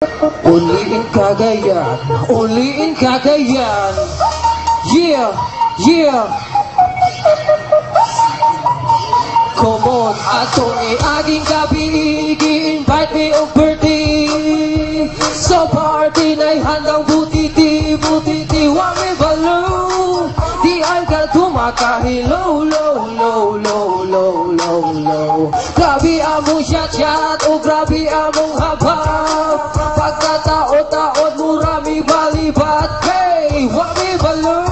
Uliin Cagayan, uliin Cagayan. Yeah, yeah. Come on, atong aging gabi, i-invite me on birthday. Sa party na'y handang butiti, butiti, wag may balo. Di ay ka tumakahilaw, low, low, low, low, low, low. Grabe among shot-shot, o grabe among habab. Pagkatao-taon, murami balibat. Hey, wag may balo.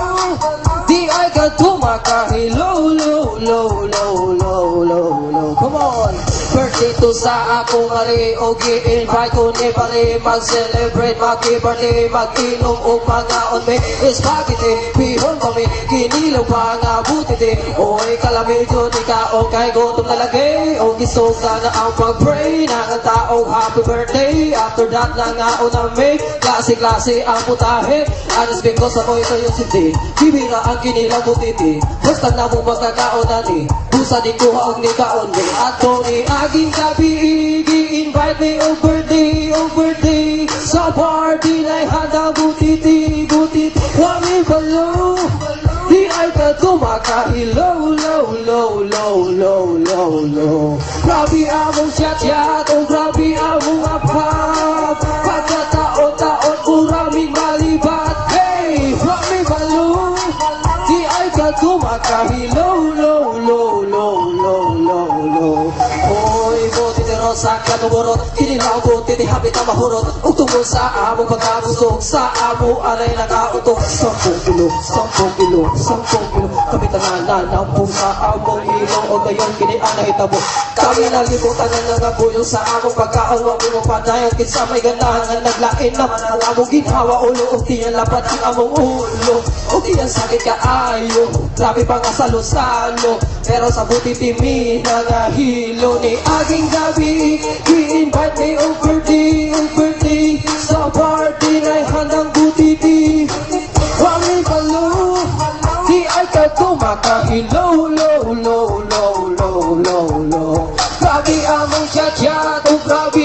Di ay ka tumakahilaw, low, low, low, low, low, low. Come on! Birthday to sa akong ari, o gi-invite ko ni pare. Mag-celebrate, mag-birthday, mag-inom o mga onme. Spaghetti, pihon kami, kinilaw pa nga butiti. Oy, kalamidyo, di ka o kay gutom na lagay. O gusto ka na ang pag-pray na ang taong happy birthday. After that na nga o na may klase-klase ang putahe. Anas because ako ito yung sindi. Bibira ang kinilaw butiti. Basta na mo magkakaon na ni. Busa di kuha og ni kaon ni. Ato ni aging gabi, i-invite me on birthday, on birthday. Sa party na'y handa butiti, butiti. Wami balo, di ay ka tumakahilaw, low, low, low, low, low, low. Grabe among shot-shot, o grabe among apap. Pagkataon-taon, uraming malibat. Hey, wami balo, di ay ka tumakahilaw, low, low, low, low, low, low. Hoy, butiti rosa, kanuburot, kinilaw butiti, hapit na mahurot. Ug tungkol sa among pagkabusog, sa amo aray nakautok. 10 kilo, 10 kilo, 10 kilo. Kapitangan na ng pusa among ilong, o gayon kini ang nahitabo. Kami nalibutan na nangabuyo sa among pagkaon, wag mo padayon kinsa may ganahan naglain naman ang among ginhawa ulo. O tiyan lapat ang among ulo, o tiyan sakit kaayo. Grabe pa nga salo-salo, pero sa butiti mi nangahilo. Ni aging gabi, i-invite me on birthday, on birthday. Sa party na'y handang butiti. Wami balo, di ay ka tumakahilaw, low, low, low, low, low, low. Grabe among shot-shot, o grabe